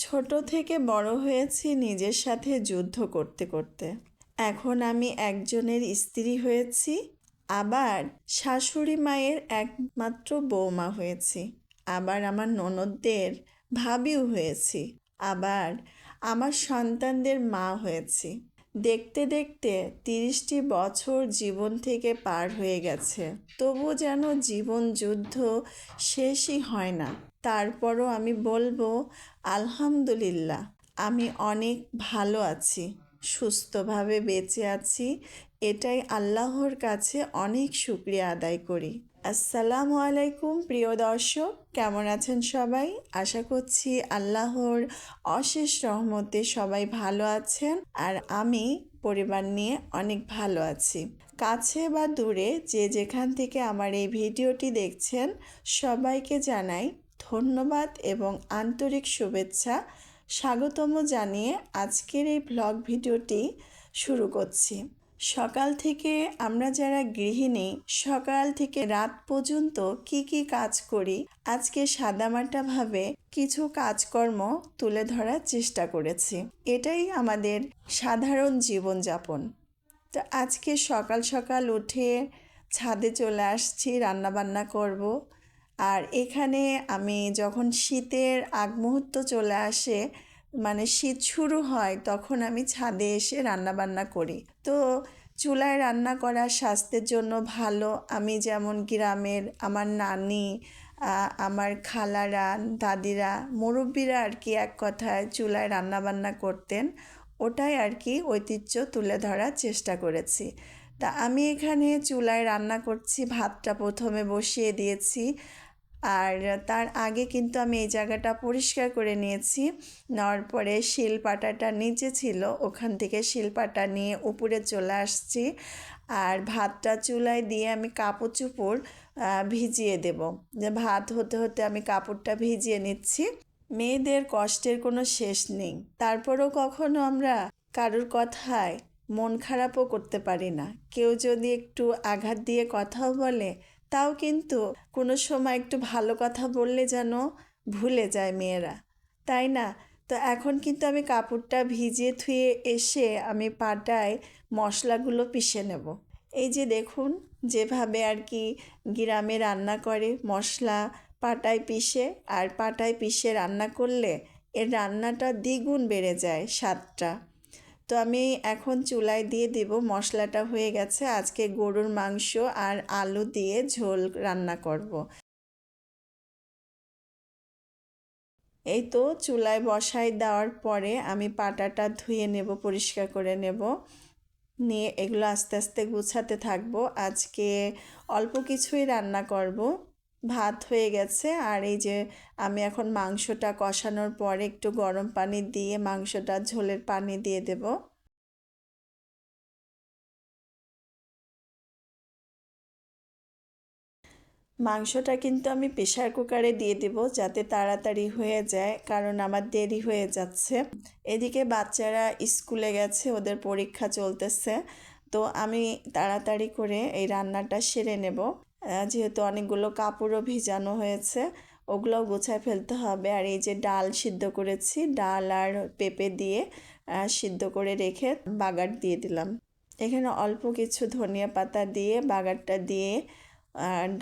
ছোট থেকে বড় হয়েছি নিজের সাথে যুদ্ধ করতে করতে। এখন আমি একজনের স্ত্রী হয়েছি, আবার শাশুড়ি মায়ের একমাত্র বৌমা হয়েছি, আবার আমার ননদদের ভাবিও হয়েছি, আবার আমার সন্তানদের মা হয়েছি। দেখতে দেখতে 30টি বছর জীবন থেকে পার হয়ে গেছে, তবু যেন জীবন যুদ্ধ শেষই হয় না। তারপরও আমি বলবো আলহামদুলিল্লাহ, আমি অনেক ভালো আছি, সুস্থভাবে বেঁচে আছি। এটাই আল্লাহর কাছে অনেক শুকরিয়া আদায় করি। আসসালামু আলাইকুম প্রিয় দর্শক, কেমন আছেন সবাই? আশা করছি আল্লাহর অশেষ রহমতে সবাই ভালো আছেন, আর আমি পরিবার নিয়ে অনেক ভালো আছি। কাছে বা দূরে যে যেখান থেকে আমার এই ভিডিওটি দেখছেন, সবাইকে জানাই ধন্যবাদ এবং আন্তরিক শুভেচ্ছা। স্বাগতম জানিয়ে আজকের এই ব্লগ ভিডিওটি শুরু করছি। সকাল থেকে আমরা যারা গৃহিণী, সকাল থেকে রাত পর্যন্ত কি কাজ করি, আজকে সাদামাটাভাবে কিছু কাজকর্ম তুলে ধরার চেষ্টা করেছি। এটাই আমাদের সাধারণ জীবনযাপন। তো আজকে সকাল সকাল উঠে ছাদে চলে আসছি, রান্নাবান্না করব। আর এখানে আমি যখন শীতের আগ মুহূর্ত চলে আসে, মানে শীত শুরু হয়, তখন আমি ছাদে এসে রান্নাবান্না করি। তো চুলায় রান্না করা স্বাস্থ্যের জন্য ভালো। আমি যেমন গ্রামের আমার নানি, আমার খালারা, দাদিরা, মুরব্বিরা আর কি এক কথায় চুলায় রান্নাবান্না করতেন, ওটাই আর কি ঐতিহ্য তুলে ধরার চেষ্টা করেছি। তা আমি এখানে চুলায় রান্না করছি, ভাতটা প্রথমে বসিয়ে দিয়েছি। আর তার আগে কিন্তু আমি এই জায়গাটা পরিষ্কার করে নিয়েছি। নেওয়ার পরে শিলপাটাটা নিচে ছিল, ওখান থেকে শিলপাটা নিয়ে উপরে চলে আসছি। আর ভাতটা চুলায় দিয়ে আমি কাপড় চোপড় ভিজিয়ে দেব। যে ভাত হতে হতে আমি কাপড়টা ভিজিয়ে নিচ্ছি। মেয়েদের কষ্টের কোনো শেষ নেই, তারপরেও কখনো আমরা কারোর কথায় মন খারাপও করতে পারি না। কেউ যদি একটু আঘাত দিয়ে কথাও বলে, তাও কিন্তু কোনো সময় একটু ভালো কথা বললে যেন ভুলে যায় মেয়েরা, তাই না? তো এখন কিন্তু আমি কাপড়টা ভিজিয়ে থুয়ে এসে আমি পাটায় মশলাগুলো পিষে নেব। এই যে দেখুন, যেভাবে আর কি গ্রামে রান্না করে, মশলা পাটায় পিষে, আর পাটায় পিষে রান্না করলে এর রান্নাটা দ্বিগুণ বেড়ে যায় স্বাদটা। তো আমি এখন চুলায় দিয়ে দেব। মশলাটা হয়ে গেছে। আজকে গরুর মাংস আর আলু দিয়ে ঝোল রান্না করব। এই তো চুলায় বসাই দেওয়ার পরে আমি পাটাটা ধুয়ে নেব, পরিষ্কার করে নেব, নিয়ে এগুলো আস্তে আস্তে গুছাতে থাকবো। আজকে অল্প কিছুই রান্না করব। ভাত হয়ে গেছে, আর এই যে আমি এখন মাংসটা কষানোর পরে একটু গরম পানি দিয়ে মাংসটা ঝোলের পানি দিয়ে দেব। মাংসটা কিন্তু আমি প্রেসার কুকারে দিয়ে দেব, যাতে তাড়াতাড়ি হয়ে যায়, কারণ আমার দেরি হয়ে যাচ্ছে। এদিকে বাচ্চারা স্কুলে গেছে, ওদের পরীক্ষা চলতেছে। তো আমি তাড়াতাড়ি করে এই রান্নাটা সেরে নেব। যেহেতু অনেকগুলো কাপড়ও ভিজানো হয়েছে, ওগুলোও গুছায় ফেলতে হবে। আর এই যে ডাল সিদ্ধ করেছি, ডাল আর পেঁপে দিয়ে সিদ্ধ করে রেখে বাগার দিয়ে দিলাম। এখানে অল্প কিছু ধনিয়া পাতা দিয়ে বাগারটা দিয়ে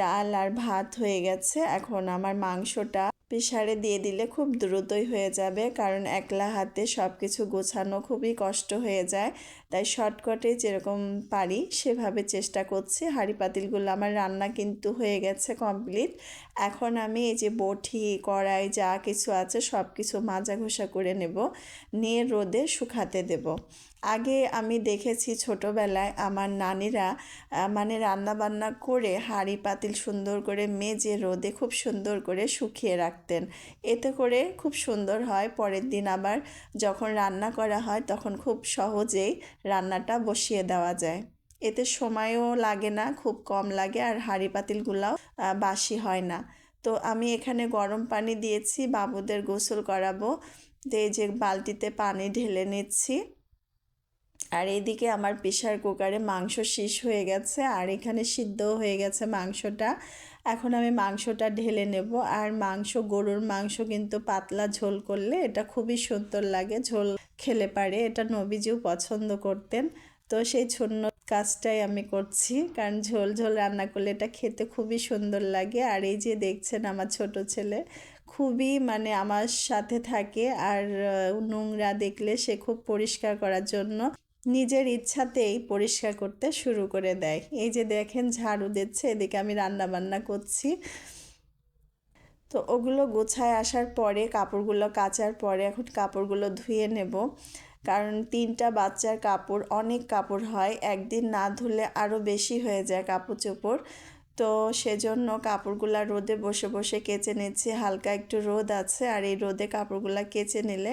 ডাল আর ভাত হয়ে গেছে। এখন আমার মাংসটা প্রেসারে দিয়ে দিলে খুব দ্রুতই হয়ে যাবে, কারণ একলা হাতে সব কিছু গোছানো খুবই কষ্ট হয়ে যায়। তাই শর্টকাটে যেরকম পারি সেভাবে চেষ্টা করছি। হাঁড়ি পাতিলগুলো আমার রান্না কিন্তু হয়ে গেছে কমপ্লিট। এখন আমি এই যে বটি, কড়াই যা কিছু আছে সব কিছু মাজা ঘষা করে নেব, নিয়ে রোদে শুকাতে দেব। আগে আমি দেখেছি ছোটোবেলায় আমার নানিরা মানে রান্নাবান্না করে হাঁড়ি পাতিল সুন্দর করে মেজে রোদে খুব সুন্দর করে শুকিয়ে রাখতেন। এতে করে খুব সুন্দর হয়, পরের দিন আবার যখন রান্না করা হয় তখন খুব সহজেই রান্নাটা বসিয়ে দেওয়া যায়। এতে সময়ও লাগে না, খুব কম লাগে, আর হাঁড়ি পাতিলগুলাও বাসি হয় না। তো আমি এখানে গরম পানি দিয়েছি, বাবুদের গোসল করাবো। তো এই যে বালতিতে পানি ঢেলে নিচ্ছি। আর এইদিকে আমার প্রেসার কুকারে মাংস শেষ হয়ে গেছে, আর এখানে সিদ্ধ হয়ে গেছে মাংসটা। এখন আমি মাংসটা ঢেলে নেব। আর গরুর মাংস কিন্তু পাতলা ঝোল করলে এটা খুবই সুন্দর লাগে, ঝোল খেলে পারে, এটা নবীজিও পছন্দ করতেন। তো সেই ছোট্ট কাজটাই আমি করছি, কারণ ঝোল ঝোল রান্না করলে এটা খেতে খুবই সুন্দর লাগে। আর এই যে দেখছেন আমার ছোট ছেলে খুবই মানে আমার সাথে থাকে, আর নোংরা দেখলে সে খুব পরিষ্কার করার জন্য নিজের ইচ্ছাতেই পরিষ্কার করতে শুরু করে দেয়। এই যে দেখেন ঝাড়ু দিচ্ছে, এদিকে আমি রান্না বান্না করছি। তো ওগুলো গোছায় আসার পরে কাপড়গুলো কাচার পরে এখন কাপড়গুলো ধুয়ে নেব, কারণ 3টা বাচ্চার কাপড় অনেক কাপড় হয়, একদিন না ধুলে আরও বেশি হয়ে যায় কাপড় চোপড়। তো সেজন্য কাপড়গুলা রোদে বসে বসে কেচে নিচ্ছি, হালকা একটু রোদ আছে, আর এই রোদে কাপড়গুলা কেচে নিলে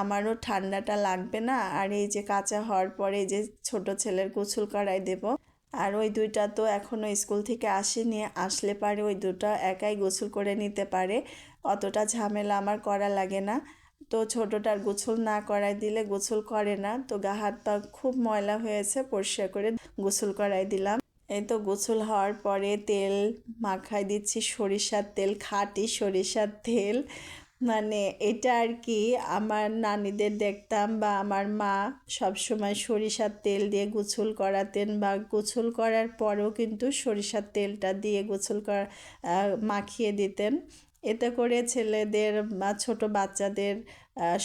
আমারও ঠান্ডাটা লাগবে না। আর এই যে কাঁচা হওয়ার পরে এই যে ছোট ছেলের গোসল করাই দেব। আর ওই দুইটা তো এখনও স্কুল থেকে আসেনি, আসলে পারে ওই দুটো একাই গোসল করে নিতে পারে, অতটা ঝামেলা আমার করা লাগে না। তো ছোটোটার গোসল না করাই দিলে গোসল করে না, তো গা হাত পা খুব ময়লা হয়েছে, পরিষ্কার করে গোসল করাই দিলাম। এই তো গোসল হওয়ার পরে তেল মাখাই দিচ্ছি, সরিষার তেল, খাঁটি সরিষার তেল। মানে এটা আর কি আমার নানিদের দেখতাম বা আমার মা সবসময় সরিষার তেল দিয়ে গোসল করাতেন, বা গোসল করার পরেও কিন্তু সরিষার তেলটা দিয়ে গোসল করা মাখিয়ে দিতেন। এতে করে ছেলেদের বা ছোটো বাচ্চাদের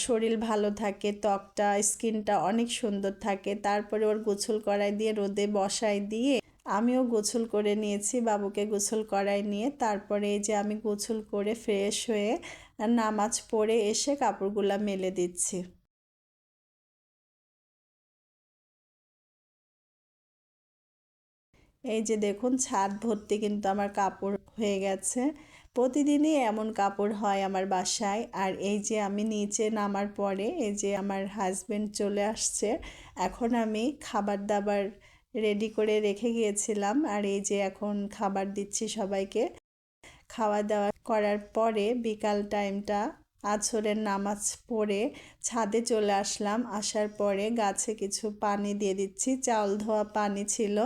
শরীর ভালো থাকে, ত্বকটা স্কিনটা অনেক সুন্দর থাকে। তারপরে ওর গোসল করাই দিয়ে রোদে বসাই দিয়ে আমিও গোসল করে নিয়েছি, বাবুকে গোসল করাই নিয়ে তারপরে এই যে আমি গোসল করে ফ্রেশ হয়ে নামাজ পড়ে এসে কাপড়গুলা মেলে দিচ্ছি। এই যে দেখুন ছাদ ভর্তি কিন্তু আমার কাপড় হয়ে গেছে। প্রতিদিনই এমন কাপড় হয় আমার বাসায়। আর এই যে আমি নিচে নামার পরে এই যে আমার হাজবেন্ড চলে আসছে, এখন আমি খাবার দাবার রেডি করে রেখে গিয়েছিলাম, আর এই যে এখন খাবার দিচ্ছি সবাইকে। খাওয়া দাওয়া করার পরে বিকাল টাইমটা আছরের নামাজ পড়ে ছাদে চলে আসলাম। আসার পরে গাছে কিছু পানি দিয়ে দিচ্ছি, চাউল ধোয়া পানি ছিল,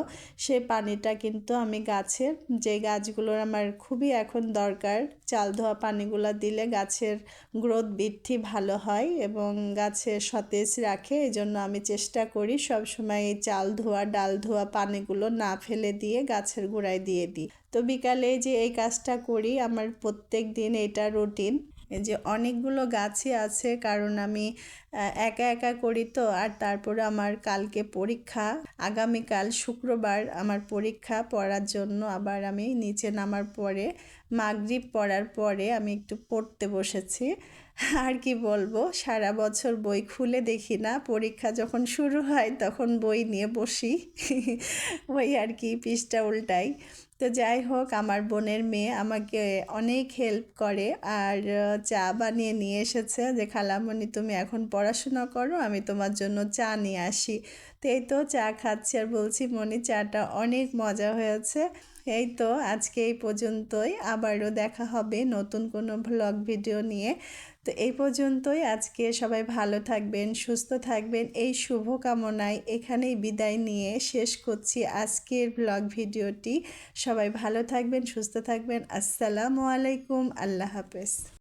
সেই পানিটা কিন্তু আমি গাছের, যে গাছগুলোর আমার খুবই এখন দরকার, চাল ধোয়া পানিগুলো দিলে গাছের গ্রোথ বৃদ্ধি ভালো হয় এবং গাছের সতেজ রাখে। এই জন্য আমি চেষ্টা করি সবসময় এই চাল ধোয়া ডাল ধোয়া পানিগুলো না ফেলে দিয়ে গাছের গোড়ায় দিয়ে দিই। তো বিকালে যে এই কাজটা করি, আমার প্রত্যেক দিন এটা রুটিন। এই যে অনেকগুলো গাছই আছে, কারণ আমি একা একা করি তো। আর তারপরে আমার কালকে পরীক্ষা, আগামীকাল শুক্রবার আমার পরীক্ষা, পড়ার জন্য আবার আমি নিচে নামার পরে মাগরিব পড়ার পরে আমি একটু পড়তে বসেছি। আর কি বলবো, সারা বছর বই খুলে দেখি না, পরীক্ষা যখন শুরু হয় তখন বই নিয়ে বসি। ওই আর কি পৃষ্ঠা উল্টাই। তো যাই হোক, আমার বোনের মেয়ে আমাকে অনেক হেল্প করে, আর চা বানিয়ে নিয়ে এসেছে যে খালামণি তুমি এখন পড়াশোনা করো, আমি তোমার জন্য চা নিয়ে আসি। তো এই তো চা খাচ্ছি আর বলছি মনি চাটা অনেক মজা হয়েছে। এই তো আজকে এই পর্যন্তই, আবারও দেখা হবে নতুন কোনো ভ্লগ ভিডিও নিয়ে। তো এই পর্যন্তই আজকে, সবাই ভালো থাকবেন, সুস্থ থাকবেন, এই শুভকামনায় এখানেই বিদায় নিয়ে শেষ করছি আজকের ভ্লগ ভিডিওটি। সবাই ভালো থাকবেন, সুস্থ থাকবেন। আসসালামু আলাইকুম, আল্লাহ হাফেজ।